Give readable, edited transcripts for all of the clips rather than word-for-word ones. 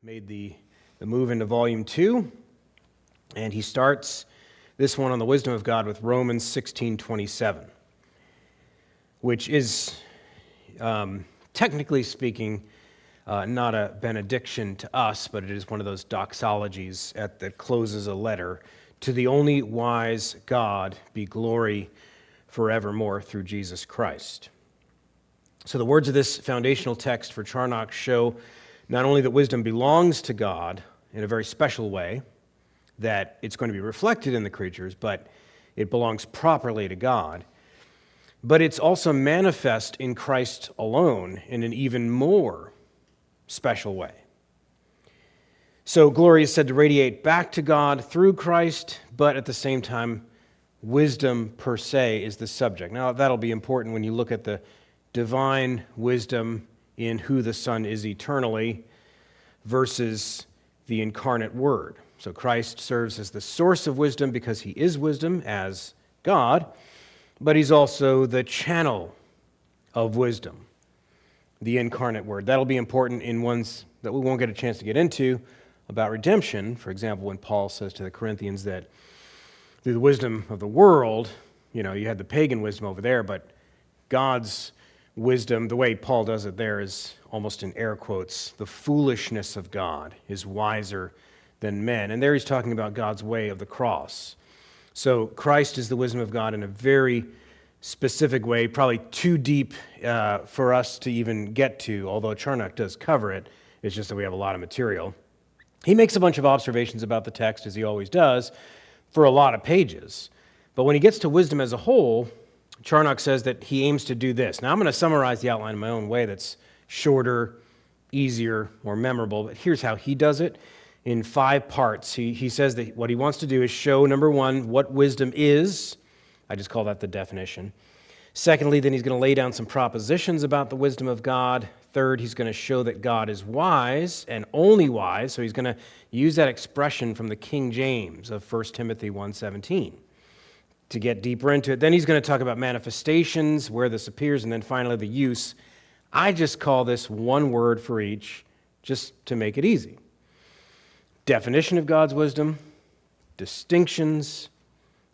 made the move into volume 2, and he starts this one on the wisdom of God with Romans 16:27, which is, technically speaking, not a benediction to us, but it is one of those doxologies that closes a letter. To the only wise God be glory forevermore through Jesus Christ. So the words of this foundational text for Charnock show not only that wisdom belongs to God in a very special way, that it's going to be reflected in the creatures, but it belongs properly to God, but it's also manifest in Christ alone in an even more special way. So glory is said to radiate back to God through Christ, but at the same time, wisdom per se is the subject. Now, that'll be important when you look at the divine wisdom in who the Son is eternally versus the incarnate Word. So Christ serves as the source of wisdom because he is wisdom as God, but he's also the channel of wisdom, the incarnate Word. That'll be important in ones that we won't get a chance to get into about redemption. For example, when Paul says to the Corinthians that through the wisdom of the world, you had the pagan wisdom over there, but God's wisdom, the way Paul does it there is almost in air quotes, the foolishness of God is wiser than men. And there he's talking about God's way of the cross. So Christ is the wisdom of God in a very specific way, probably too deep for us to even get to, although Charnock does cover it. It's just that we have a lot of material. He makes a bunch of observations about the text, as he always does, for a lot of pages. But when he gets to wisdom as a whole, Charnock says that he aims to do this. Now, I'm going to summarize the outline in my own way that's shorter, easier, more memorable, but here's how he does it in 5 parts. He says that what he wants to do is show, number 1, what wisdom is. I just call that the definition. Secondly, then he's going to lay down some propositions about the wisdom of God. Third, he's going to show that God is wise and only wise. So he's going to use that expression from the King James of 1 Timothy 1:17 to get deeper into it. Then he's going to talk about manifestations, where this appears, and then finally the use. I just call this one word for each just to make it easy. Definition of God's wisdom, distinctions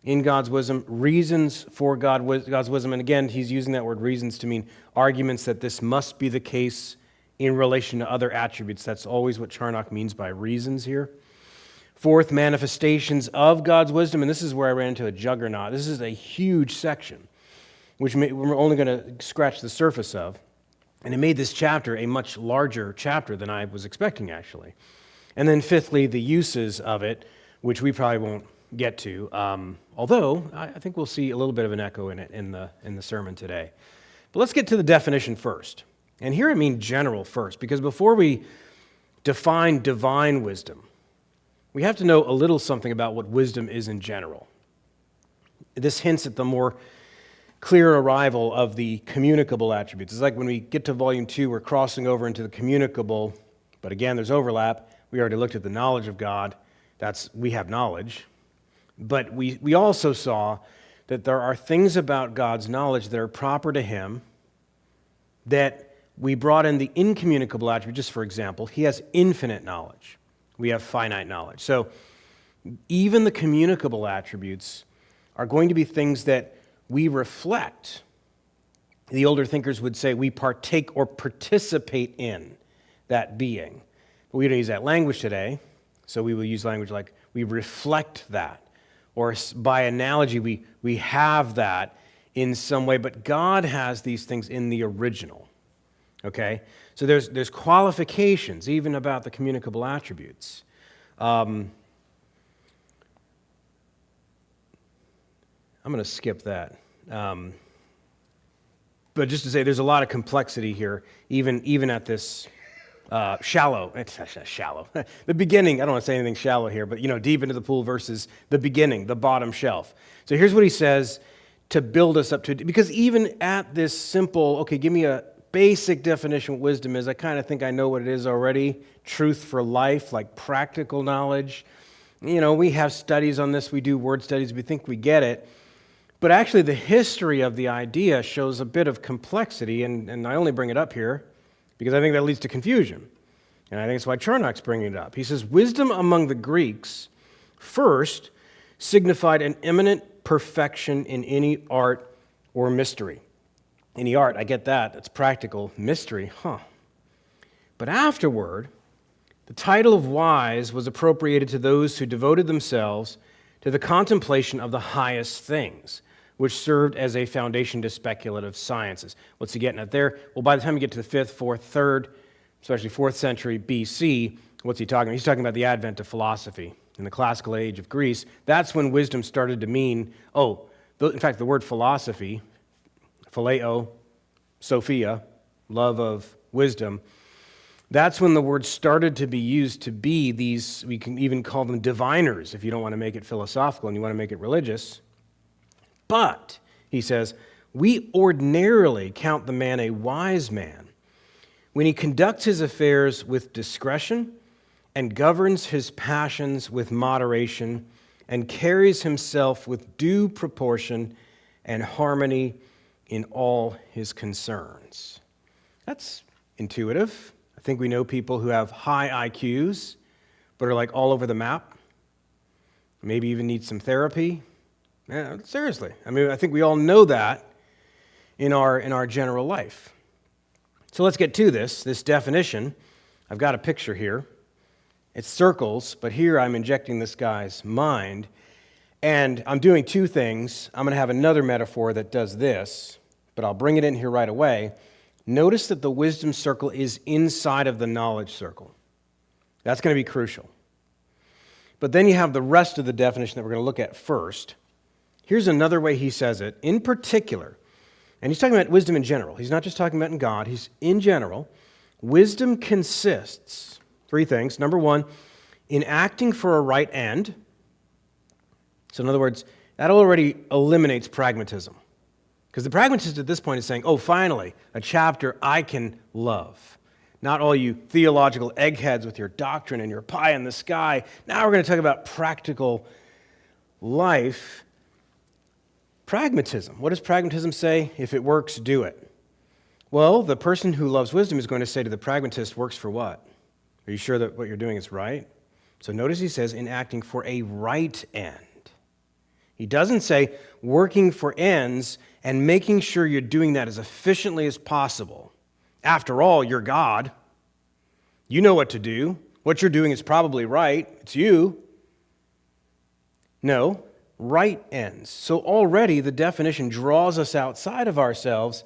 in God's wisdom, reasons for God's wisdom. And again, he's using that word reasons to mean arguments that this must be the case in relation to other attributes. That's always what Charnock means by reasons here. Fourth, manifestations of God's wisdom. And this is where I ran into a juggernaut. This is a huge section, which we're only going to scratch the surface of. And it made this chapter a much larger chapter than I was expecting, actually. And then fifthly, the uses of it, which we probably won't get to, although I think we'll see a little bit of an echo in it in the sermon today. But let's get to the definition first. And here I mean general first, because before we define divine wisdom, we have to know a little something about what wisdom is in general. This hints at the more clear arrival of the communicable attributes. It's like when we get to volume 2, we're crossing over into the communicable, but again, there's overlap. We already looked at the knowledge of God. We have knowledge. But we also saw that there are things about God's knowledge that are proper to him that we brought in the incommunicable attribute. Just for example, he has infinite knowledge. We have finite knowledge. So even the communicable attributes are going to be things that we reflect. The older thinkers would say we partake or participate in that being. But we don't use that language today, so we will use language like we reflect that. Or by analogy, we have that in some way, but God has these things in the original, okay? So there's qualifications even about the communicable attributes. I'm going to skip that. But just to say, there's a lot of complexity here, even at this shallow. It's not shallow. The beginning, I don't want to say anything shallow here, but deep into the pool versus the beginning, the bottom shelf. So here's what he says to build us up to, because even at this simple, okay, give me a basic definition of what wisdom is, I kind of think I know what it is already. Truth for life, like practical knowledge. We have studies on this. We do word studies. We think we get it. But actually, the history of the idea shows a bit of complexity, and I only bring it up here because I think that leads to confusion. And I think that's why Charnock's bringing it up. He says, wisdom among the Greeks first signified an eminent perfection in any art or mystery. Any art, I get that. That's practical. Mystery, But afterward, the title of wise was appropriated to those who devoted themselves to the contemplation of the highest things, which served as a foundation to speculative sciences. What's he getting at there? Well, by the time you get to the 5th, 4th, 3rd, especially 4th century BC, what's he talking about? He's talking about the advent of philosophy in the classical age of Greece. That's when wisdom started to mean, in fact, the word philosophy, phileo, Sophia, love of wisdom, that's when the word started to be used to be these, we can even call them diviners if you don't want to make it philosophical and you want to make it religious. But, he says, we ordinarily count the man a wise man when he conducts his affairs with discretion and governs his passions with moderation and carries himself with due proportion and harmony in all his concerns. That's intuitive. I think we know people who have high IQs, but are like all over the map, maybe even need some therapy. Yeah, seriously. I mean, I think we all know that in our general life. So let's get to this definition. I've got a picture here. It's circles, but here I'm injecting this guy's mind. And I'm doing two things. I'm going to have another metaphor that does this, but I'll bring it in here right away. Notice that the wisdom circle is inside of the knowledge circle. That's going to be crucial. But then you have the rest of the definition that we're going to look at first. Here's another way he says it. In particular, and he's talking about wisdom in general. He's not just talking about in God. He's in general. Wisdom consists, three things. Number one, in acting for a right end. So in other words, that already eliminates pragmatism. Because the pragmatist at this point is saying, finally, a chapter I can love. Not all you theological eggheads with your doctrine and your pie in the sky. Now we're going to talk about practical life. Pragmatism. What does pragmatism say? If it works, do it. Well, the person who loves wisdom is going to say to the pragmatist, works for what? Are you sure that what you're doing is right? So notice he says, in acting for a right end. He doesn't say working for ends and making sure you're doing that as efficiently as possible. After all, you're God. You know what to do. What you're doing is probably right. It's you. No, right ends. So already the definition draws us outside of ourselves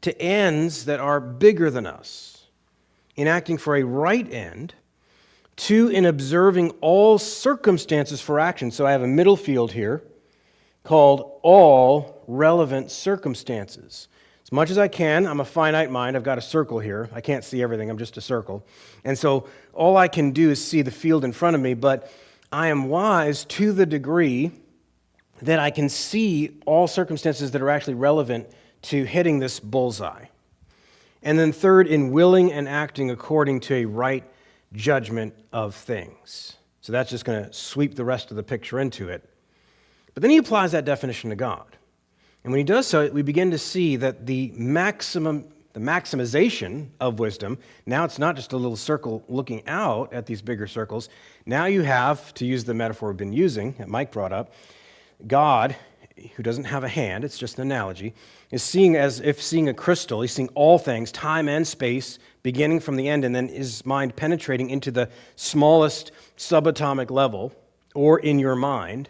to ends that are bigger than us. In acting for a right end. Two, in observing all circumstances for action. So I have a middle field here called all relevant circumstances. As much as I can, I'm a finite mind. I've got a circle here. I can't see everything. I'm just a circle. And so all I can do is see the field in front of me, but I am wise to the degree that I can see all circumstances that are actually relevant to hitting this bullseye. And then third, in willing and acting according to a right judgment of things. So that's just going to sweep the rest of the picture into it. But then he applies that definition to God. And when he does so, we begin to see that the maximization of wisdom, now it's not just a little circle looking out at these bigger circles. Now you have, to use the metaphor we've been using, that Mike brought up, God, who doesn't have a hand, it's just an analogy, is seeing as if seeing a crystal. He's seeing all things, time and space, beginning from the end, and then his mind penetrating into the smallest subatomic level, or in your mind.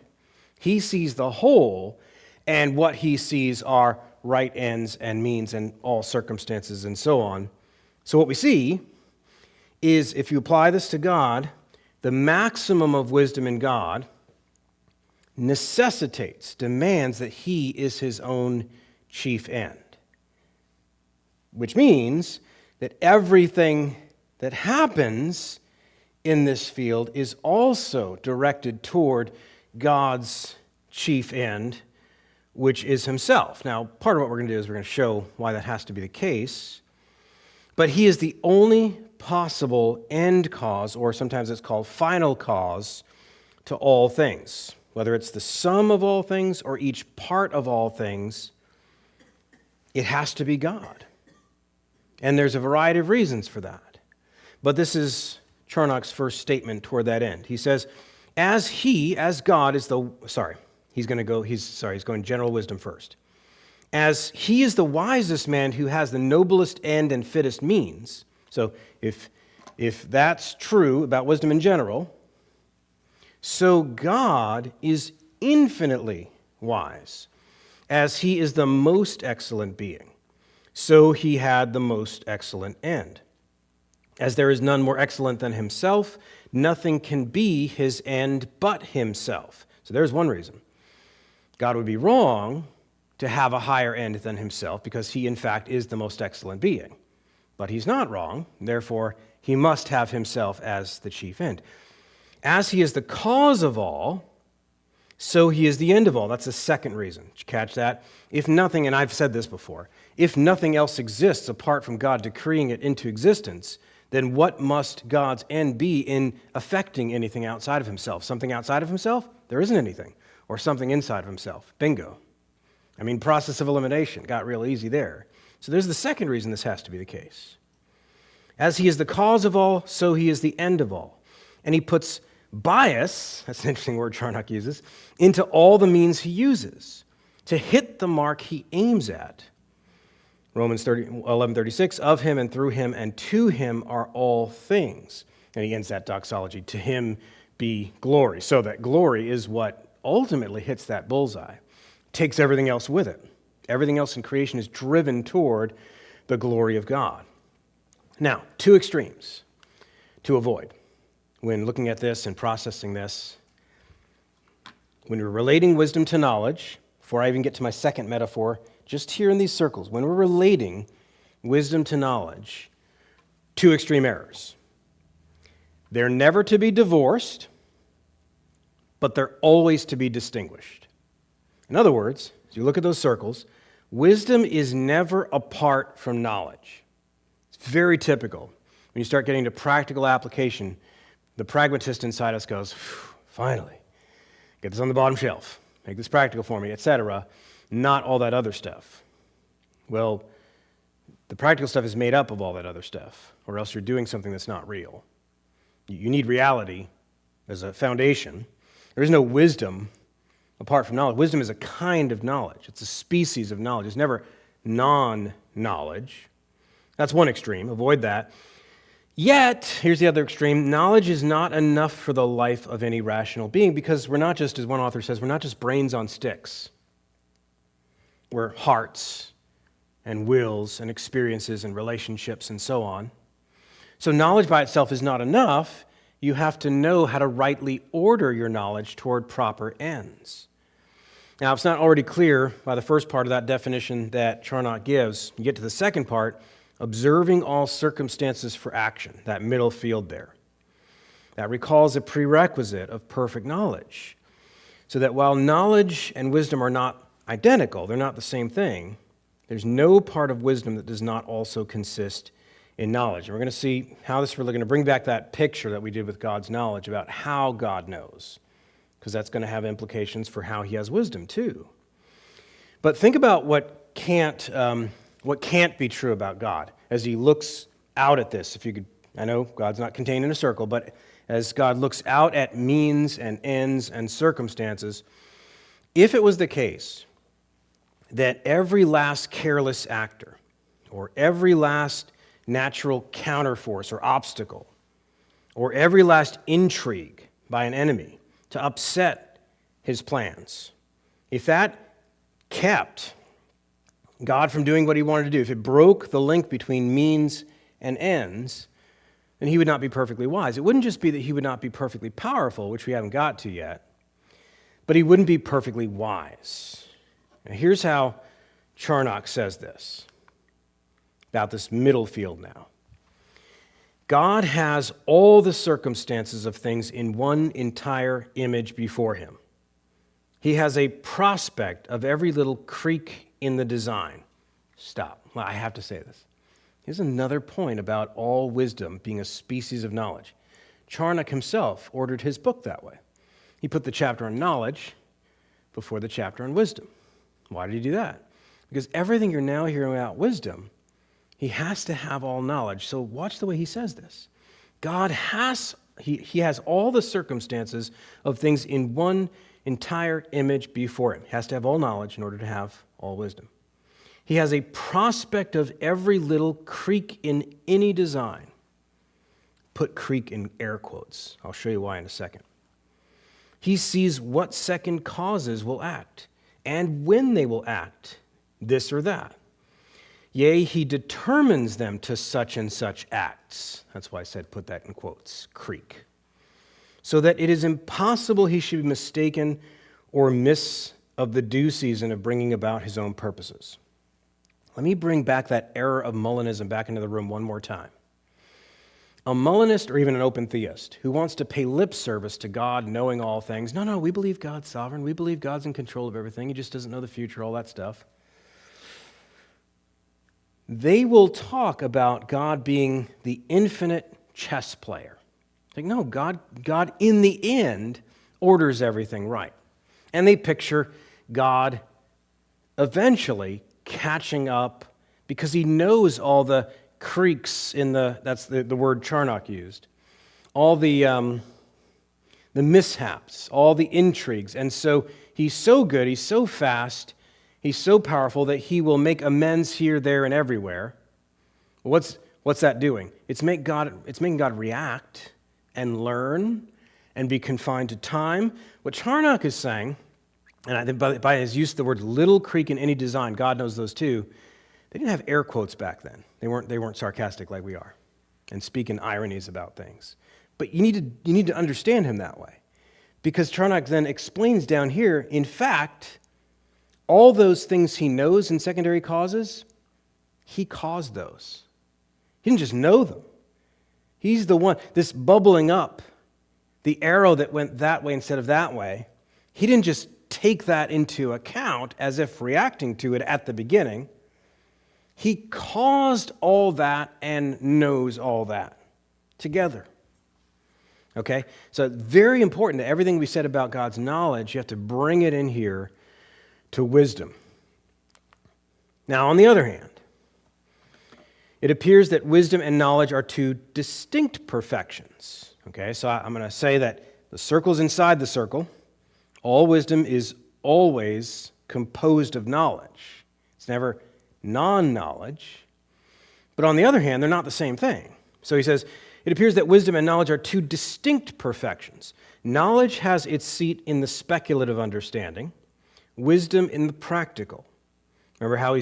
He sees the whole, and what he sees are right ends and means and all circumstances and so on. So what we see is, if you apply this to God, the maximum of wisdom in God demands that he is his own chief end. Which means that everything that happens in this field is also directed toward God's chief end, which is himself. Now, part of what we're going to do is we're going to show why that has to be the case. But he is the only possible end cause, or sometimes it's called final cause, to all things. Whether it's the sum of all things or each part of all things, it has to be God. And there's a variety of reasons for that. But this is Charnock's first statement toward that end. He says, as God is he's going general wisdom first. As he is the wisest man who has the noblest end and fittest means. So if that's true about wisdom in general, so God is infinitely wise. As he is the most excellent being, so he had the most excellent end. As there is none more excellent than himself, nothing can be his end but himself. So there's one reason. God would be wrong to have a higher end than himself because he, in fact, is the most excellent being. But he's not wrong, therefore, he must have himself as the chief end. As he is the cause of all, so he is the end of all. That's the second reason. Did you catch that? If nothing, and I've said this before, if nothing else exists apart from God decreeing it into existence, then what must God's end be in affecting anything outside of himself? Something outside of himself? There isn't anything. Or something inside of himself. Bingo. I mean, process of elimination. Got real easy there. So there's the second reason this has to be the case. As he is the cause of all, so he is the end of all. And he puts bias, that's an interesting word Charnock uses, into all the means he uses to hit the mark he aims at. Romans 11:36, of him and through him and to him are all things. And he ends that doxology, to him be glory. So that glory is what ultimately hits that bullseye, takes everything else with it. Everything else in creation is driven toward the glory of God. Now, two extremes to avoid when looking at this and processing this. When we're relating wisdom to knowledge, before I even get to my second metaphor, just here in these circles, when we're relating wisdom to knowledge, two extreme errors. They're never to be divorced, but they're always to be distinguished. In other words, as you look at those circles, wisdom is never apart from knowledge. It's very typical. When you start getting to practical application, the pragmatist inside us goes, finally, get this on the bottom shelf, make this practical for me, etc., not all that other stuff. Well, the practical stuff is made up of all that other stuff, or else you're doing something that's not real. You need reality as a foundation. There is no wisdom apart from knowledge. Wisdom is a kind of knowledge. It's a species of knowledge. It's never non-knowledge. That's one extreme. Avoid that. Yet, here's the other extreme, knowledge is not enough for the life of any rational being because we're not just, as one author says, we're not just brains on sticks. We're hearts and wills and experiences and relationships and so on. So knowledge by itself is not enough. You have to know how to rightly order your knowledge toward proper ends. Now, if it's not already clear by the first part of that definition that Charnock gives, you get to the second part, observing all circumstances for action, that middle field there. That recalls a prerequisite of perfect knowledge. So that while knowledge and wisdom are not identical, they're not the same thing, there's no part of wisdom that does not also consist in knowledge. And we're going to see how this is really going to bring back that picture that we did with God's knowledge about how God knows, because that's going to have implications for how he has wisdom too. But think about what can't be true about God as he looks out at this. If you could, I know God's not contained in a circle, but as God looks out at means and ends and circumstances, if it was the case that every last careless actor or every last natural counterforce or obstacle or every last intrigue by an enemy to upset his plans, if that kept God from doing what he wanted to do, if it broke the link between means and ends, then he would not be perfectly wise. It wouldn't just be that he would not be perfectly powerful, which we haven't got to yet, but he wouldn't be perfectly wise. Now, here's how Charnock says this about this middle field now. God has all the circumstances of things in one entire image before him. He has a prospect of every little creak in the design. Stop. I have to say this. Here's another point about all wisdom being a species of knowledge. Charnock himself ordered his book that way. He put the chapter on knowledge before the chapter on wisdom. Why did he do that? Because everything you're now hearing about wisdom, he has to have all knowledge. So watch the way he says this. God has, he has all the circumstances of things in one entire image before him. He has to have all knowledge in order to have all wisdom. He has a prospect of every little creak in any design. Put creak in air quotes. I'll show you why in a second. He sees what second causes will act and when they will act, this or that. Yea, he determines them to such and such acts. That's why I said put that in quotes, creak. So that it is impossible he should be mistaken or miss of the due season of bringing about his own purposes. Let me bring back that error of Molinism back into the room one more time. A Molinist or even an open theist who wants to pay lip service to God knowing all things, no, we believe God's sovereign, we believe God's in control of everything, he just doesn't know the future, all that stuff. They will talk about God being the infinite chess player. Like, no, God in the end orders everything right. And they picture God eventually catching up because he knows all the creaks in that's the word Charnock used, all the mishaps, all the intrigues. And so he's so good, he's so fast, he's so powerful that he will make amends here, there, and everywhere. What's that doing? It's making God react and learn and be confined to time. What Charnock is saying, and I think by his use of the word little creak in any design, God knows those too, they didn't have air quotes back then. They weren't sarcastic like we are and speaking ironies about things. But you need to understand him that way. Because Charnock then explains down here, in fact, all those things he knows in secondary causes, he caused those. He didn't just know them. He's the one, this bubbling up, the arrow that went that way instead of that way, he didn't just take that into account as if reacting to it at the beginning. He caused all that and knows all that together. Okay? So very important that everything we said about God's knowledge, you have to bring it in here to wisdom. Now, on the other hand, it appears that wisdom and knowledge are two distinct perfections. Okay? So I'm going to say that the circle's inside the circle. All wisdom is always composed of knowledge. It's never non-knowledge. But on the other hand, they're not the same thing. So he says, it appears that wisdom and knowledge are two distinct perfections. Knowledge has its seat in the speculative understanding, wisdom in the practical. Remember how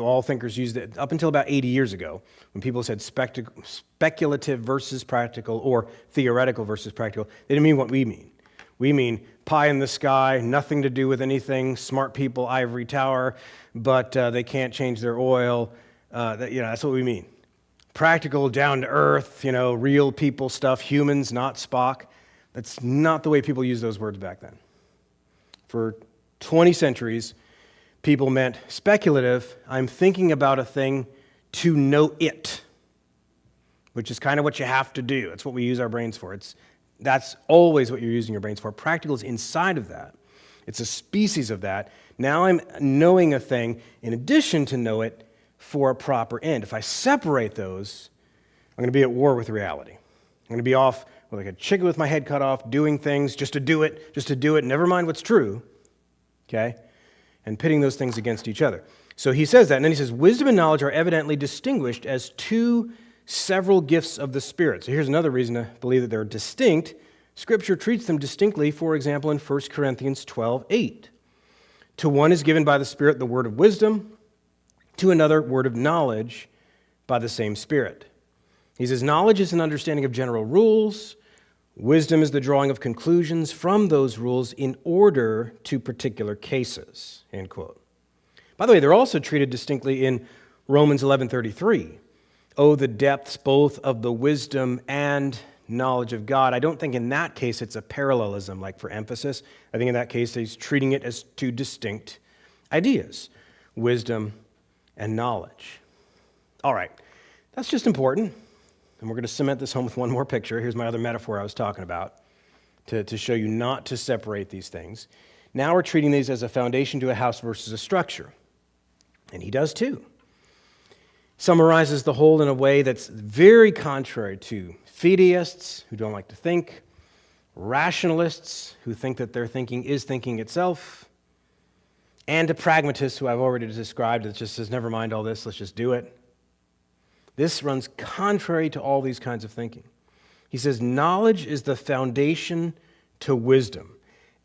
all thinkers used it up until about 80 years ago, when people said speculative versus practical or theoretical versus practical. They didn't mean what we mean. We mean pie in the sky, nothing to do with anything, smart people, ivory tower, but they can't change their oil. That's what we mean. Practical, down to earth, real people stuff, humans, not Spock. That's not the way people used those words back then. For 20 centuries, people meant speculative, I'm thinking about a thing to know it, which is kind of what you have to do. That's what we use our brains for. That's always what you're using your brains for. Practical is inside of that. It's a species of that. Now I'm knowing a thing in addition to know it for a proper end. If I separate those, I'm going to be at war with reality. I'm going to be off like a chicken with my head cut off, doing things just to do it, never mind what's true, okay? And pitting those things against each other. So he says that, and then he says, wisdom and knowledge are evidently distinguished as two several gifts of the Spirit. So here's another reason to believe that they're distinct. Scripture treats them distinctly, for example, in 1 Corinthians 12:8. To one is given by the Spirit the word of wisdom, to another word of knowledge by the same Spirit. He says, knowledge is an understanding of general rules. Wisdom is the drawing of conclusions from those rules in order to particular cases, end quote. By the way, they're also treated distinctly in Romans 11:33. Oh, the depths both of the wisdom and knowledge of God. I don't think in that case it's a parallelism, like for emphasis. I think in that case he's treating it as two distinct ideas, wisdom and knowledge. All right, that's just important. And we're going to cement this home with one more picture. Here's my other metaphor I was talking about to show you not to separate these things. Now we're treating these as a foundation to a house versus a structure. And he does too. summarizes the whole in a way that's very contrary to fideists, who don't like to think, rationalists, who think that their thinking is thinking itself, and to pragmatists, who I've already described, that just says, never mind all this, let's just do it. This runs contrary to all these kinds of thinking. He says, knowledge is the foundation to wisdom,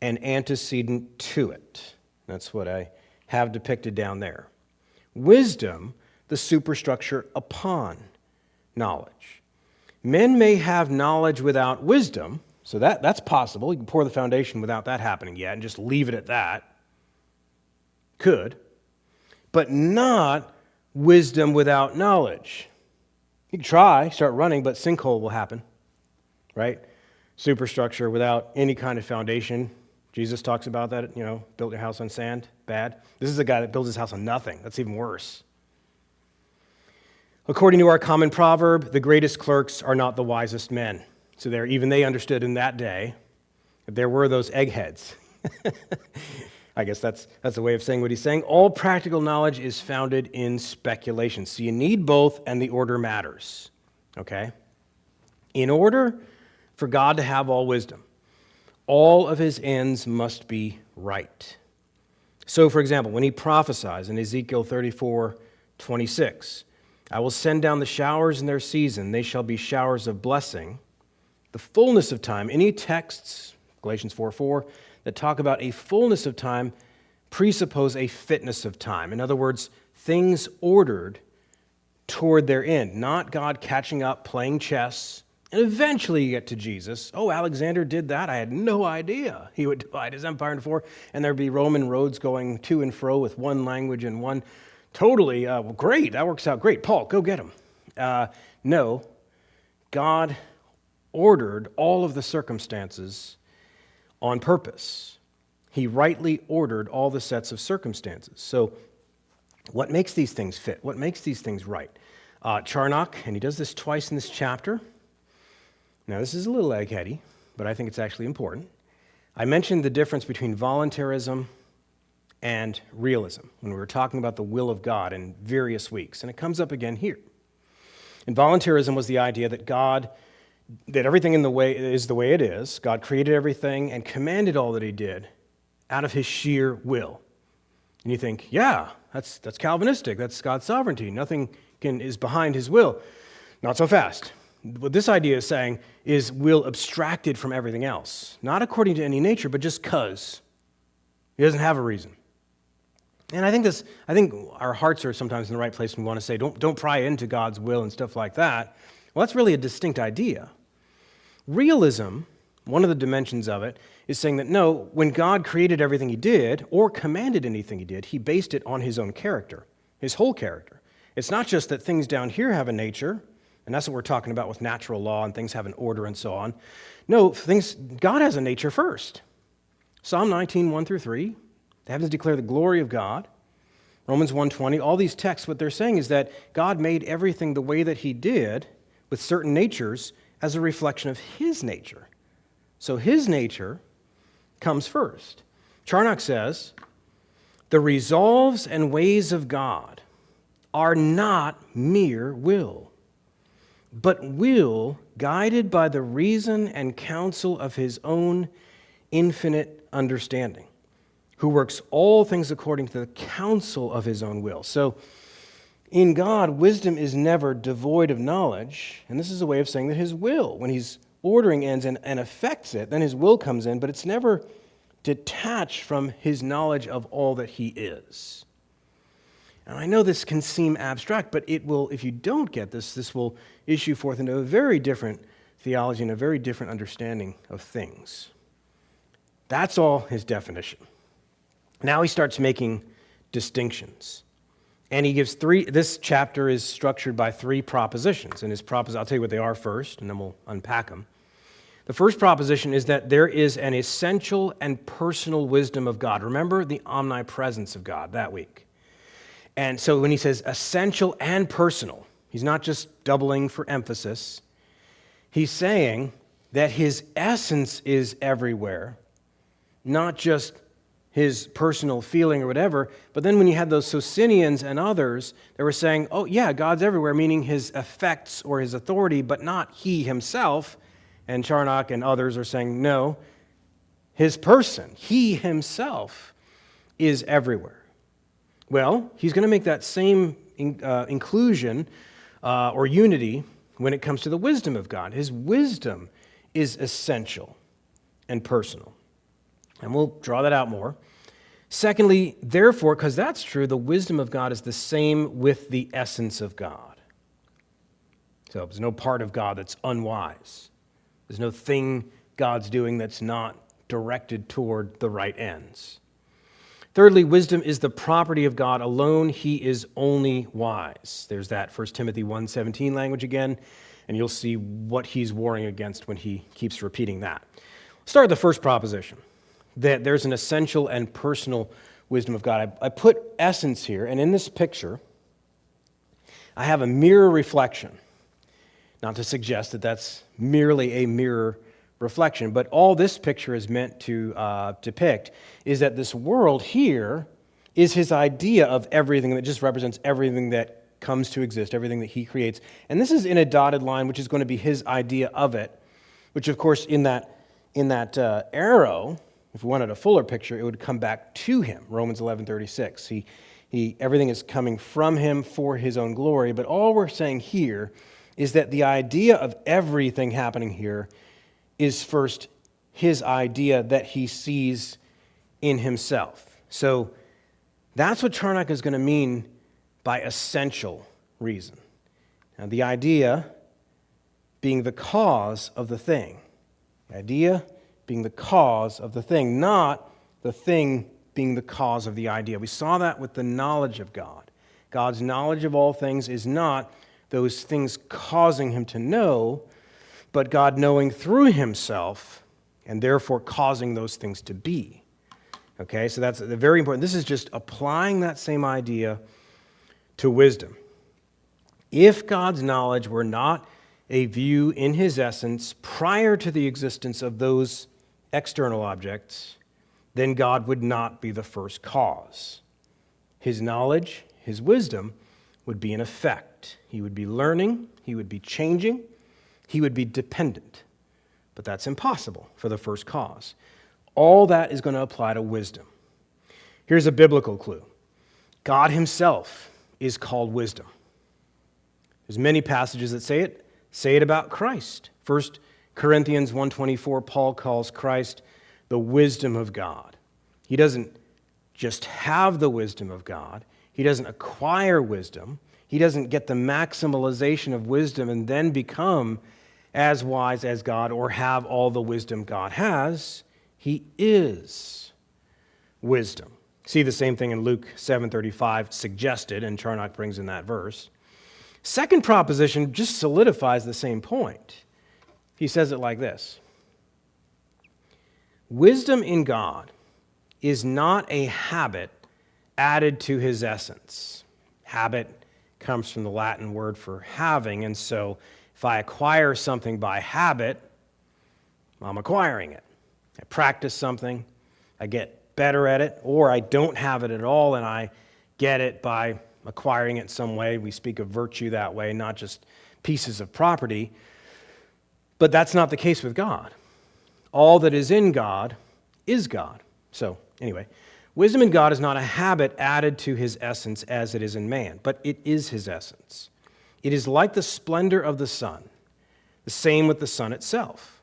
and antecedent to it. That's what I have depicted down there. Wisdom, the superstructure upon knowledge. Men may have knowledge without wisdom, so that's possible. You can pour the foundation without that happening yet and just leave it at that. Could. But not wisdom without knowledge. You can try, start running, but sinkhole will happen, right? Superstructure without any kind of foundation. Jesus talks about that, build your house on sand, bad. This is a guy that builds his house on nothing. That's even worse. According to our common proverb, the greatest clerks are not the wisest men. So even they understood in that day that there were those eggheads. I guess that's a way of saying what he's saying. All practical knowledge is founded in speculation. So you need both, and the order matters. Okay? In order for God to have all wisdom, all of his ends must be right. So, for example, when he prophesies in Ezekiel 34:26, I will send down the showers in their season. They shall be showers of blessing. The fullness of time. Any texts, Galatians 4:4, that talk about a fullness of time presuppose a fitness of time. In other words, things ordered toward their end, not God catching up, playing chess, and eventually you get to Jesus. Oh, Alexander did that. I had no idea he would divide his empire into four, and there'd be Roman roads going to and fro with one language and one. Totally, great. That works out great. Paul, go get him. No, God ordered all of the circumstances on purpose. He rightly ordered all the sets of circumstances. So what makes these things fit? What makes these things right? Charnock, and he does this twice in this chapter. Now, this is a little eggheady, but I think it's actually important. I mentioned the difference between voluntarism and realism when we were talking about the will of God in various weeks, and it comes up again here. And voluntarism was the idea that that everything is the way it is. God created everything and commanded all that he did out of his sheer will. And you think, yeah, that's Calvinistic. That's God's sovereignty. Nothing is behind his will. Not so fast. What this idea is saying is will abstracted from everything else. Not according to any nature, but just because. He doesn't have a reason. And I think our hearts are sometimes in the right place when we want to say, don't pry into God's will and stuff like that. Well, that's really a distinct idea. Realism, one of the dimensions of it, is saying that no, when God created everything he did, or commanded anything he did, he based it on his own character, his whole character. It's not just that things down here have a nature, and that's what we're talking about with natural law and things have an order and so on. No, God has a nature first. Psalm 19, 1-3, the heavens declare the glory of God. Romans 1:20, all these texts, what they're saying is that God made everything the way that he did with certain natures as a reflection of his nature. So his nature comes first. Charnock says, the resolves and ways of God are not mere will, but will guided by the reason and counsel of his own infinite understanding, who works all things according to the counsel of his own will. So in God, wisdom is never devoid of knowledge, and this is a way of saying that his will, when he's ordering ends and affects it, then his will comes in, but it's never detached from his knowledge of all that he is. And I know this can seem abstract, but it will, if you don't get this will issue forth into a very different theology and a very different understanding of things. That's all his definition. Now he starts making distinctions. And he gives this chapter is structured by three propositions. And I'll tell you what they are first, and then we'll unpack them. The first proposition is that there is an essential and personal wisdom of God. Remember the omnipresence of God that week. And so when he says essential and personal, he's not just doubling for emphasis. He's saying that his essence is everywhere, not just his personal feeling or whatever. But then when you had those Socinians and others, they were saying, oh yeah, God's everywhere, meaning his effects or his authority, but not he himself. And Charnock and others are saying, no, his person, he himself is everywhere. Well, he's going to make that same inclusion or unity when it comes to the wisdom of God. His wisdom is essential and personal. And we'll draw that out more. Secondly, therefore, because that's true, the wisdom of God is the same with the essence of God. So there's no part of God that's unwise. There's no thing God's doing that's not directed toward the right ends. Thirdly, wisdom is the property of God alone. He is only wise. There's that 1 Timothy 1:17 language again, and you'll see what he's warring against when he keeps repeating that. Start with the first proposition, that there's an essential and personal wisdom of God. I put essence here, and in this picture, I have a mirror reflection. Not to suggest that that's merely a mirror reflection, but all this picture is meant to depict is that this world here is his idea of everything that just represents everything that comes to exist, everything that he creates. And this is in a dotted line, which is going to be his idea of it, which of course in that arrow, if we wanted a fuller picture, it would come back to him, Romans 11:36. Everything is coming from him for his own glory, but all we're saying here is that the idea of everything happening here is first his idea that he sees in himself. So that's what Charnock is going to mean by essential reason. Now, the idea being the cause of the thing. The idea being the cause of the thing, not the thing being the cause of the idea. We saw that with the knowledge of God. God's knowledge of all things is not those things causing him to know, but God knowing through himself and therefore causing those things to be. Okay, so that's very important. This is just applying that same idea to wisdom. If God's knowledge were not a view in his essence prior to the existence of those external objects, then God would not be the first cause. His knowledge, his wisdom, would be an effect. He would be learning, he would be changing, he would be dependent. But that's impossible for the first cause. All that is going to apply to wisdom. Here's a biblical clue. God himself is called wisdom. There's many passages that say it about Christ. 1 Corinthians 1:24, Paul calls Christ the wisdom of God. He doesn't just have the wisdom of God. He doesn't acquire wisdom. He doesn't get the maximalization of wisdom and then become as wise as God or have all the wisdom God has. He is wisdom. See the same thing in Luke 7:35 suggested, and Charnock brings in that verse. Second proposition just solidifies the same point. He says it like this. Wisdom in God is not a habit added to his essence. Habit comes from the Latin word for having, and so if I acquire something by habit, I'm acquiring it. I practice something, I get better at it, or I don't have it at all and I get it by acquiring it in some way. We speak of virtue that way, not just pieces of property. But that's not the case with God. All that is in God is God. So, anyway, wisdom in God is not a habit added to his essence as it is in man, but it is his essence. It is like the splendor of the sun, the same with the sun itself,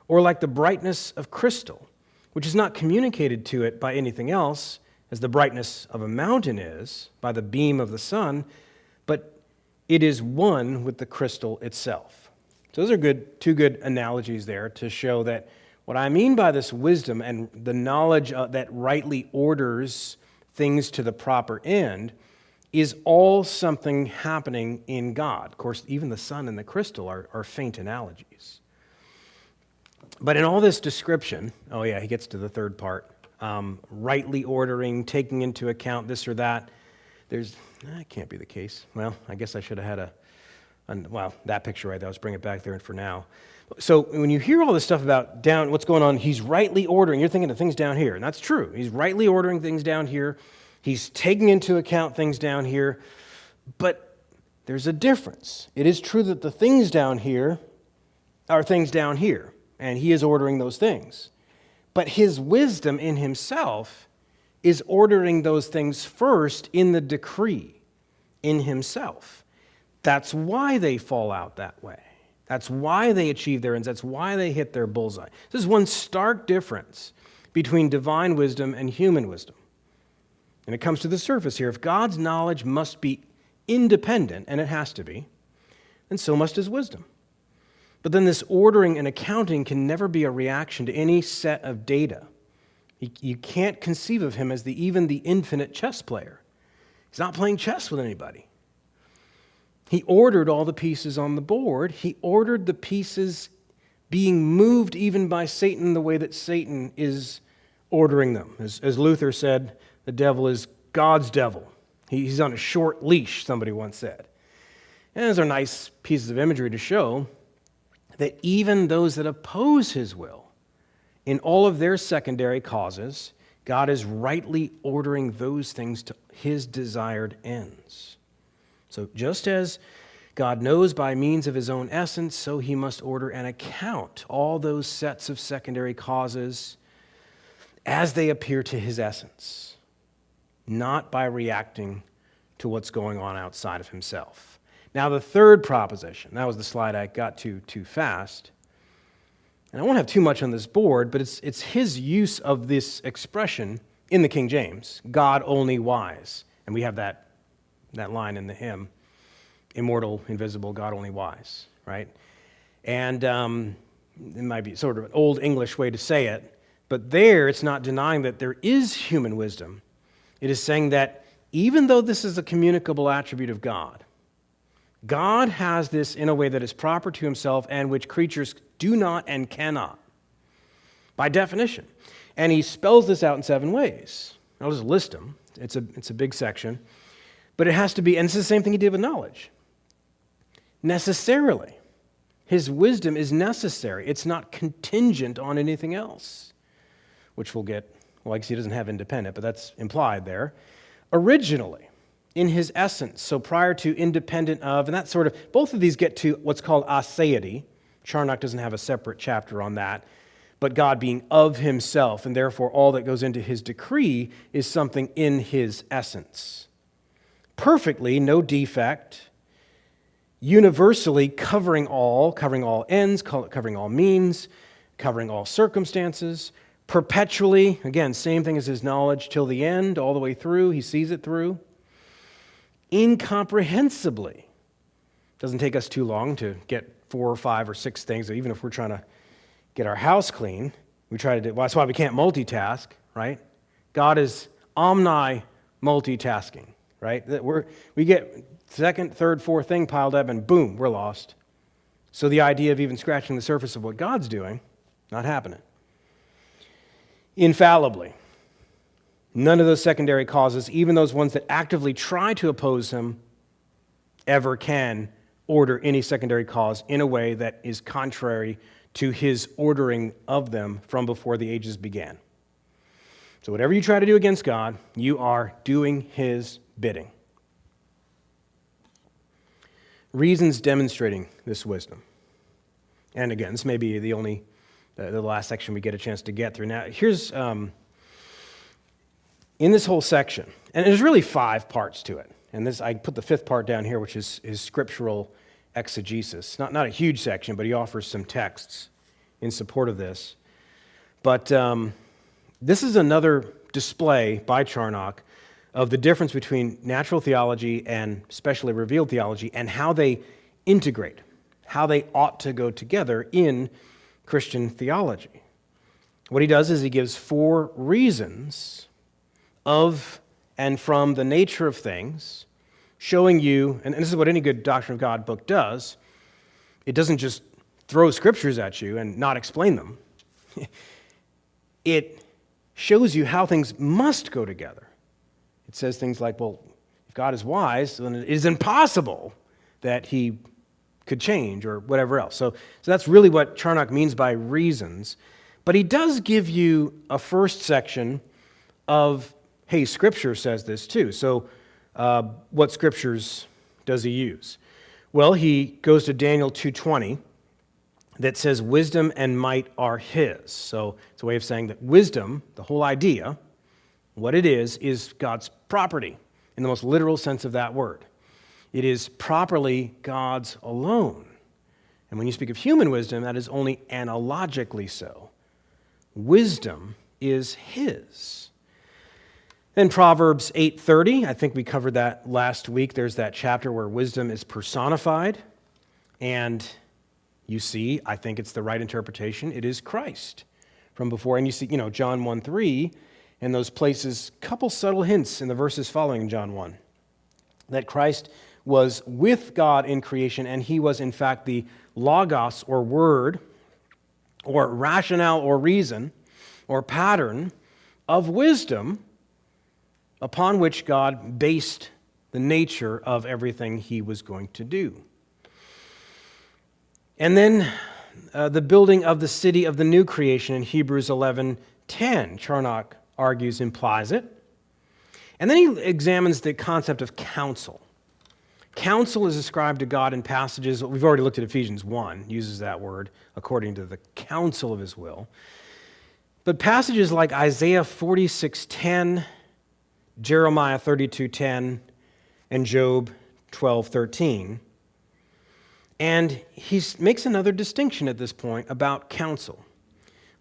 or like the brightness of crystal, which is not communicated to it by anything else, as the brightness of a mountain is by the beam of the sun, but it is one with the crystal itself. So those are two good analogies there to show that what I mean by this wisdom and the knowledge that rightly orders things to the proper end is all something happening in God. Of course, even the sun and the crystal are faint analogies. But in all this description, he gets to the third part, rightly ordering, taking into account this or that. That can't be the case. Well, I guess I should have had that picture right there. Let's bring it back there for now. So when you hear all this stuff about down, what's going on, he's rightly ordering, you're thinking of things down here, and that's true. He's rightly ordering things down here. He's taking into account things down here, but there's a difference. It is true that the things down here are things down here, and he is ordering those things. But his wisdom in himself is ordering those things first in the decree, in himself. That's why they fall out that way. That's why they achieve their ends. That's why they hit their bullseye. This is one stark difference between divine wisdom and human wisdom. And it comes to the surface here. If God's knowledge must be independent, and it has to be, then so must his wisdom. But then this ordering and accounting can never be a reaction to any set of data. You can't conceive of him as even the infinite chess player. He's not playing chess with anybody. He ordered all the pieces on the board. He ordered the pieces being moved even by Satan the way that Satan is ordering them. As Luther said, the devil is God's devil. He's on a short leash, somebody once said. And those are nice pieces of imagery to show that even those that oppose his will, in all of their secondary causes, God is rightly ordering those things to his desired ends. So just as God knows by means of his own essence, so he must order and account all those sets of secondary causes as they appear to his essence, not by reacting to what's going on outside of himself. Now, the third proposition, that was the slide I got to too fast, and I won't have too much on this board, but it's his use of this expression in the King James, God only wise. And we have that line in the hymn, immortal, invisible, God only wise, right? And it might be sort of an old English way to say it, but there it's not denying that there is human wisdom. It is saying that even though this is a communicable attribute of God, God has this in a way that is proper to himself and which creatures do not and cannot, by definition. And he spells this out in 7 ways. I'll just list them. It's a big section. But it has to be, and it's the same thing he did with knowledge. Necessarily. His wisdom is necessary. It's not contingent on anything else, which we'll get, well, I guess he doesn't have independent, but that's implied there. Originally, in his essence, so prior to, independent of, and that sort of, both of these get to what's called aseity. Charnock doesn't have a separate chapter on that, but God being of himself, and therefore all that goes into his decree is something in his essence. Perfectly, no defect, universally covering all ends, covering all means, covering all circumstances, perpetually, again, same thing as his knowledge till the end, all the way through, he sees it through. Incomprehensibly, doesn't take us too long to get 4 or 5 or 6 things, even if we're trying to get our house clean, we try to do, well, that's why we can't multitask, right? God is omni-multitasking. Right? That we get 2nd, 3rd, 4th thing piled up and boom, we're lost. So the idea of even scratching the surface of what God's doing, not happening. Infallibly. None of those secondary causes, even those ones that actively try to oppose him, ever can order any secondary cause in a way that is contrary to his ordering of them from before the ages began. So whatever you try to do against God, you are doing his bidding. Reasons demonstrating this wisdom. And again, this may be the last section we get a chance to get through. Now, here's, in this whole section, and there's really 5 parts to it. And this, I put the 5th part down here, which is scriptural exegesis. Not a huge section, but he offers some texts in support of this. But this is another display by Charnock of the difference between natural theology and specially revealed theology and how they integrate, how they ought to go together in Christian theology. What he does is he gives 4 reasons of and from the nature of things, showing you, and this is what any good Doctrine of God book does, it doesn't just throw scriptures at you and not explain them. It shows you how things must go together. It says things like, well, if God is wise, then it is impossible that he could change or whatever else. So that's really what Charnock means by reasons. But he does give you a first section of, hey, Scripture says this too. So what scriptures does he use? Well, he goes to Daniel 2:20 that says wisdom and might are his. So it's a way of saying that wisdom, the whole idea, what it is God's property in the most literal sense of that word. It is properly God's alone. And when you speak of human wisdom, that is only analogically so. Wisdom is his. Then Proverbs 8:30, I think we covered that last week. There's that chapter where wisdom is personified. And you see, I think it's the right interpretation, it is Christ from before. And you see, John 1:3, and those places, couple subtle hints in the verses following John 1, that Christ was with God in creation, and he was in fact the logos or word or rationale or reason or pattern of wisdom upon which God based the nature of everything he was going to do. And then the building of the city of the new creation in Hebrews 11:10, Charnock argues, implies it. And then he examines the concept of counsel. Counsel is ascribed to God in passages, we've already looked at Ephesians 1, uses that word, according to the counsel of his will. But passages like Isaiah 46:10, Jeremiah 32:10, and Job 12:13. And he makes another distinction at this point about counsel.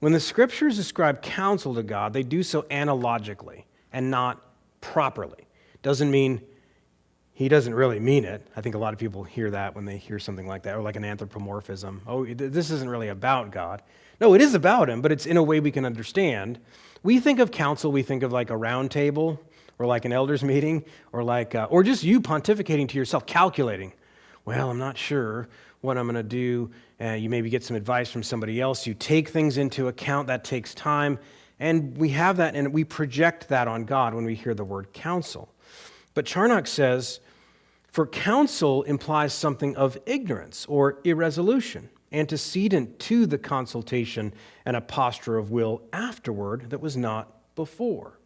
When the scriptures ascribe counsel to God, they do so analogically and not properly. Doesn't mean he doesn't really mean it. I think a lot of people hear that when they hear something like that, or like an anthropomorphism. Oh, this isn't really about God. No, it is about him, but it's in a way we can understand. We think of counsel, we think of like a round table, or like an elders meeting, or just you pontificating to yourself, calculating. Well, I'm not sure what I'm going to do. You maybe get some advice from somebody else. You take things into account. That takes time. And we have that, and we project that on God when we hear the word counsel. But Charnock says, for counsel implies something of ignorance or irresolution, antecedent to the consultation and a posture of will afterward that was not before.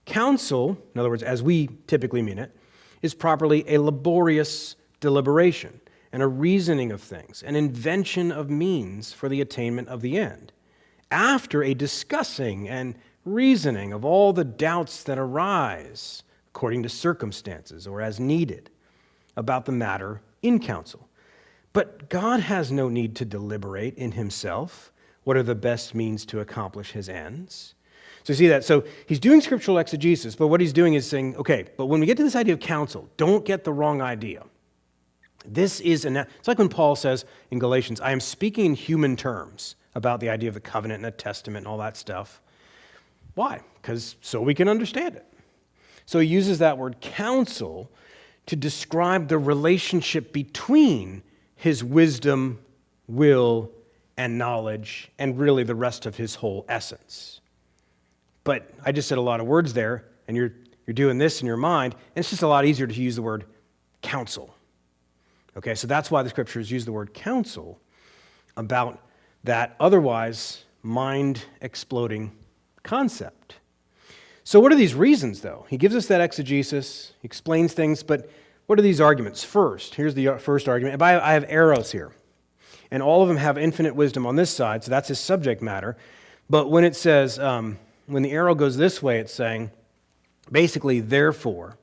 Counsel, in other words, as we typically mean it, is properly a laborious deliberation and a reasoning of things, an invention of means for the attainment of the end, after a discussing and reasoning of all the doubts that arise according to circumstances or as needed about the matter in counsel. But God has no need to deliberate in himself what are the best means to accomplish his ends. So you see that? So he's doing scriptural exegesis, but what he's doing is saying, okay, but when we get to this idea of counsel, don't get the wrong idea. It's like when Paul says in Galatians, I am speaking in human terms about the idea of the covenant and the testament and all that stuff. Why? Because so we can understand it. So he uses that word counsel to describe the relationship between his wisdom, will, and knowledge, and really the rest of his whole essence. But I just said a lot of words there, and you're doing this in your mind, and it's just a lot easier to use the word counsel. Okay, so that's why the scriptures use the word counsel about that otherwise mind-exploding concept. So what are these reasons, though? He gives us that exegesis, he explains things, but what are these arguments? First, here's the first argument. I have arrows here, and all of them have infinite wisdom on this side, so that's his subject matter. But when it says, when the arrow goes this way, it's saying, basically, therefore,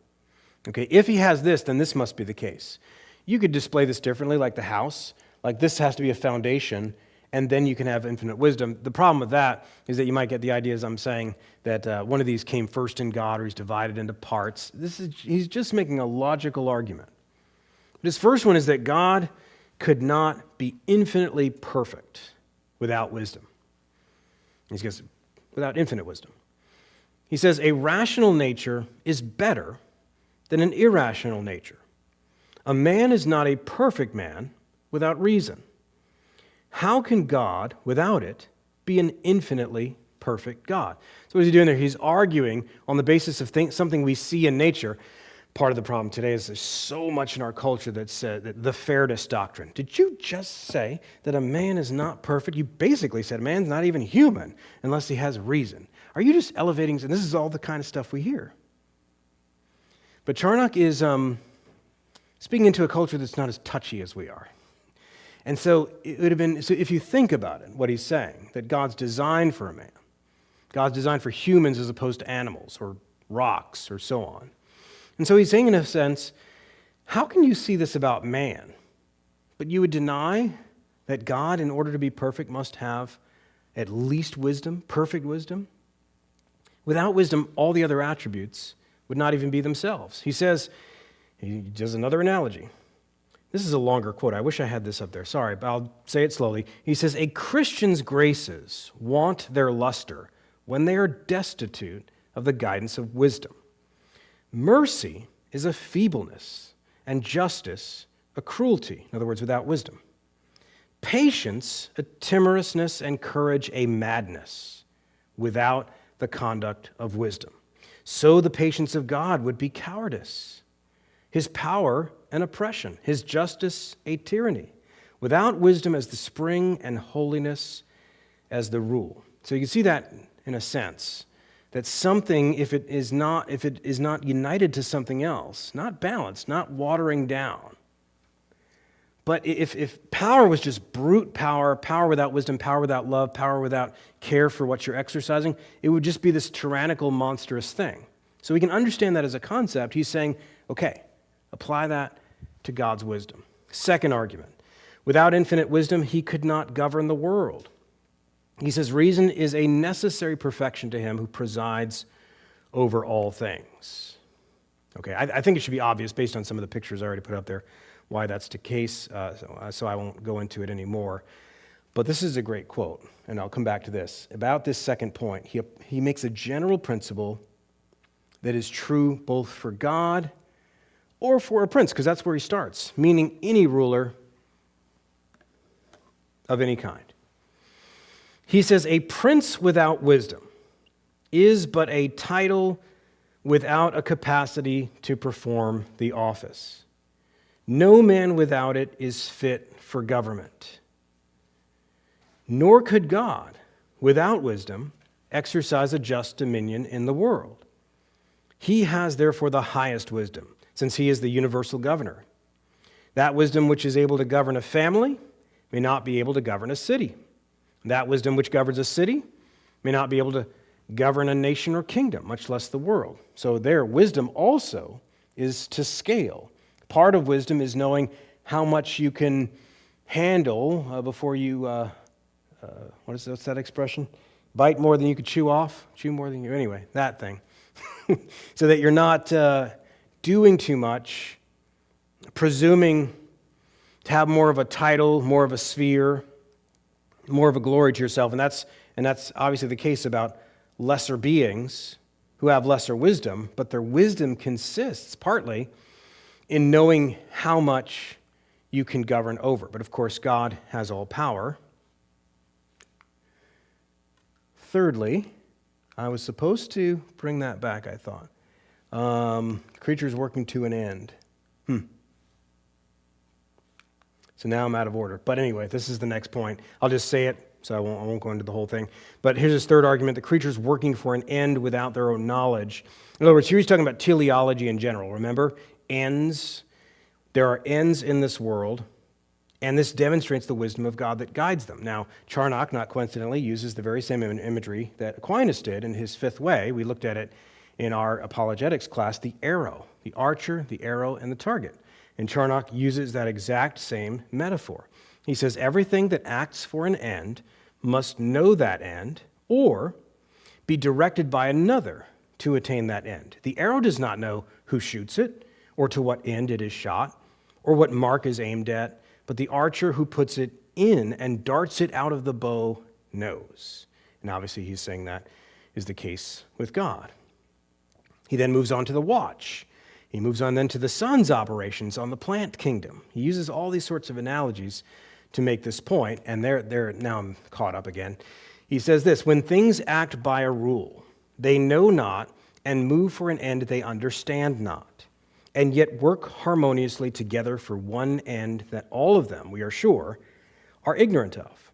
okay, if he has this, then this must be the case. You could display this differently, like the house. Like this has to be a foundation, and then you can have infinite wisdom. The problem with that is that you might get the idea, as I'm saying, that one of these came first in God, or he's divided into parts. He's just making a logical argument. But his first one is that God could not be infinitely perfect without wisdom. He says, without infinite wisdom. He says, a rational nature is better than an irrational nature. A man is not a perfect man without reason. How can God, without it, be an infinitely perfect God? So what is he doing there? He's arguing on the basis of something we see in nature. part of the problem today is there's so much in our culture that said that the fairness doctrine. Did you just say that a man is not perfect? You basically said a man's not even human unless he has reason. Are you just elevating? And this is all the kind of stuff we hear. But Charnock is speaking into a culture that's not as touchy as we are. And so it would have been, so if you think about it, what he's saying, that God's designed for a man, God's designed for humans as opposed to animals or rocks or so on. And so he's saying, in a sense, how can you see this about man, but you would deny that God, in order to be perfect, must have at least wisdom, perfect wisdom? Without wisdom, all the other attributes would not even be themselves. He says, he does another analogy. This is a longer quote. I wish I had this up there. Sorry, but I'll say it slowly. He says, a Christian's graces want their luster when they are destitute of the guidance of wisdom. Mercy is a feebleness, and justice a cruelty. In other words, without wisdom. Patience, a timorousness, and courage, a madness, without the conduct of wisdom. So the patience of God would be cowardice, his power an oppression, his justice a tyranny, without wisdom as the spring and holiness as the rule. So you can see that in a sense, that something, if it is not united to something else, not balanced, not watering down, but if power was just brute power, power without wisdom, power without love, power without care for what you're exercising, it would just be this tyrannical, monstrous thing. So we can understand that as a concept. He's saying, okay, apply that to God's wisdom. Second argument, without infinite wisdom, he could not govern the world. He says, reason is a necessary perfection to him who presides over all things. Okay, I think it should be obvious based on some of the pictures I already put up there why that's the case, so I won't go into it anymore. But this is a great quote, and I'll come back to this. About this second point, he makes a general principle that is true both for God or for a prince, because that's where he starts, meaning any ruler of any kind. He says, a prince without wisdom is but a title without a capacity to perform the office. No man without it is fit for government. Nor could God, without wisdom, exercise a just dominion in the world. He has therefore the highest wisdom, since he is the universal governor. That wisdom which is able to govern a family may not be able to govern a city. That wisdom which governs a city may not be able to govern a nation or kingdom, much less the world. So their wisdom also is to scale. Part of wisdom is knowing how much you can handle before you, what's that expression? Bite more than you could chew off? Chew more than you, anyway, that thing. So that you're not doing too much, presuming to have more of a title, more of a sphere, more of a glory to yourself. And that's obviously the case about lesser beings who have lesser wisdom, but their wisdom consists partly in knowing how much you can govern over. But of course, God has all power. Thirdly, I was supposed to bring that back, I thought. Creatures working to an end. So now I'm out of order. But anyway, this is the next point. I'll just say it, so I won't go into the whole thing. But here's his third argument, the creatures working for an end without their own knowledge. In other words, here he's talking about teleology in general. Remember? Ends. There are ends in this world, and this demonstrates the wisdom of God that guides them. Now, Charnock, not coincidentally, uses the very same imagery that Aquinas did in his fifth way. We looked at it in our apologetics class, the arrow, the archer, the arrow, and the target. And Charnock uses that exact same metaphor. He says everything that acts for an end must know that end or be directed by another to attain that end. The arrow does not know who shoots it or to what end it is shot or what mark is aimed at, but the archer who puts it in and darts it out of the bow knows. And obviously he's saying that is the case with God. He then moves on to the watch. He moves on then to the sun's operations on the plant kingdom. He uses all these sorts of analogies to make this point, and now I'm caught up again. He says this, when things act by a rule, they know not, and move for an end they understand not. and yet work harmoniously together for one end that all of them, we are sure, are ignorant of.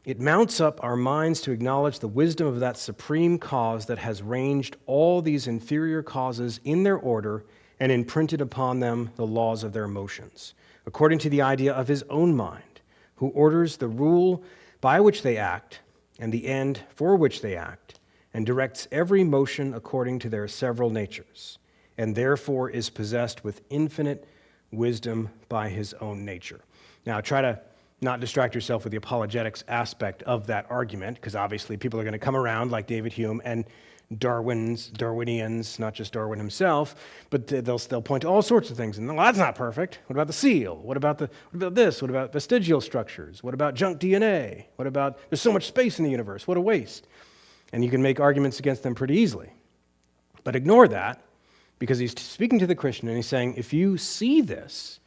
It mounts up our minds to acknowledge the wisdom of that supreme cause that has ranged all these inferior causes in their order and imprinted upon them the laws of their motions, according to the idea of his own mind, who orders the rule by which they act and the end for which they act, and directs every motion according to their several natures, and therefore is possessed with infinite wisdom by his own nature. Now, try to not distract yourself with the apologetics aspect of that argument, because obviously people are going to come around like David Hume and Darwinians, not just Darwin himself, but they'll point to all sorts of things. And well, that's not perfect. What about the seal? What about this? What about vestigial structures? What about junk DNA? What about there's so much space in the universe? What a waste. And you can make arguments against them pretty easily. But ignore that, because he's speaking to the Christian and he's saying, if you see this,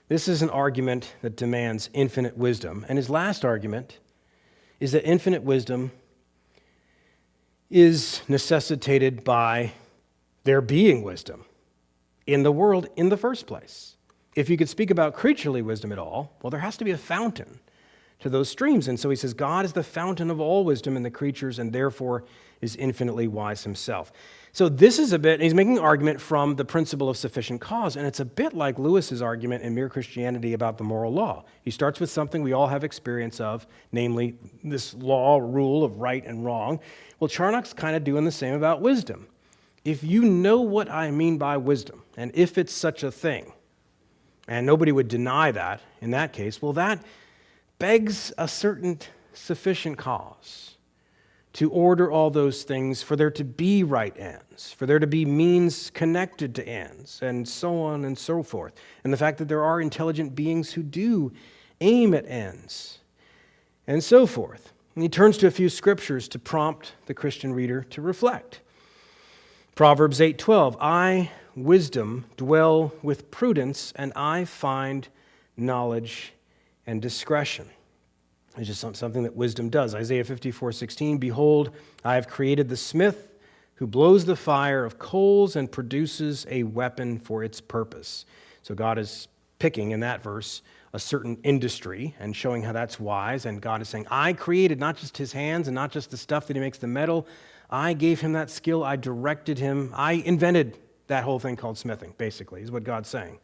this is an argument that demands infinite wisdom. And his last argument is that infinite wisdom is necessitated by there being wisdom in the world in the first place. If you could speak about creaturely wisdom at all, well, there has to be a fountain to those streams. And so he says, God is the fountain of all wisdom in the creatures and therefore is infinitely wise himself. So this is a bit, he's making an argument from the principle of sufficient cause, and it's a bit like Lewis's argument in Mere Christianity about the moral law. He starts with something we all have experience of, namely this law, rule of right and wrong. Well, Charnock's kind of doing the same about wisdom. If you know what I mean by wisdom, and if it's such a thing, and nobody would deny that in that case, well, that begs a certain sufficient cause to order all those things, for there to be right ends, for there to be means connected to ends, and so on and so forth. And the fact that there are intelligent beings who do aim at ends, and so forth. And he turns to a few scriptures to prompt the Christian reader to reflect. Proverbs 8:12, I, wisdom, dwell with prudence, and I find knowledge and discretion. It's just something that wisdom does. Isaiah 54:16, behold, I have created the smith who blows the fire of coals and produces a weapon for its purpose. So God is picking in that verse a certain industry and showing how that's wise. And God is saying, I created not just his hands and not just the stuff that he makes the metal. I gave him that skill. I directed him. I invented that whole thing called smithing, basically, is what God's saying.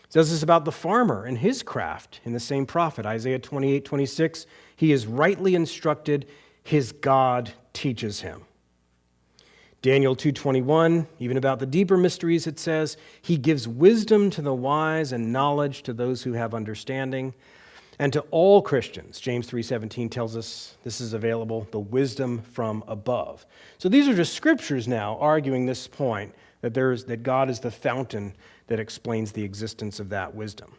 He does this about the farmer and his craft in the same prophet, Isaiah 28:26. He is rightly instructed, his God teaches him. Daniel 2:21, even about the deeper mysteries, it says, he gives wisdom to the wise and knowledge to those who have understanding. And to all Christians, James 3:17 tells us this is available, the wisdom from above. So these are just scriptures now arguing this point that God is the fountain that explains the existence of that wisdom.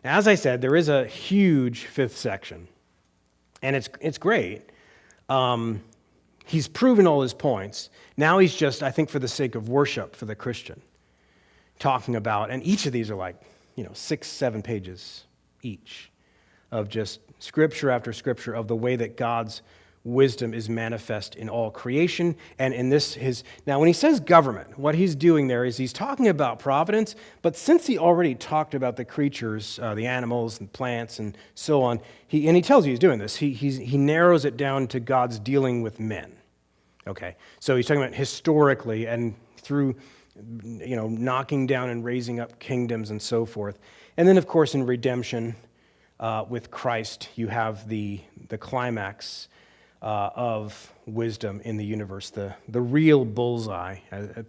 Now, as I said, there is a huge fifth section, and it's great. He's proven all his points. Now he's just, I think for the sake of worship for the Christian, talking about, and each of these are like, 6-7 pages each of just scripture after scripture of the way that God's wisdom is manifest in all creation. And in now when he says government, what he's doing there is he's talking about providence, but since he already talked about the creatures, the animals and plants and so on, he tells you he's doing this, he narrows it down to God's dealing with men. Okay, so he's talking about historically and through knocking down and raising up kingdoms and so forth. And then of course in redemption with Christ, you have the climax of wisdom in the universe, the real bullseye.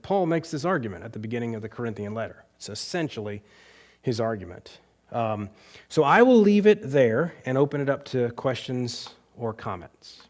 Paul makes this argument at the beginning of the Corinthian letter. It's essentially his argument. So I will leave it there and open it up to questions or comments.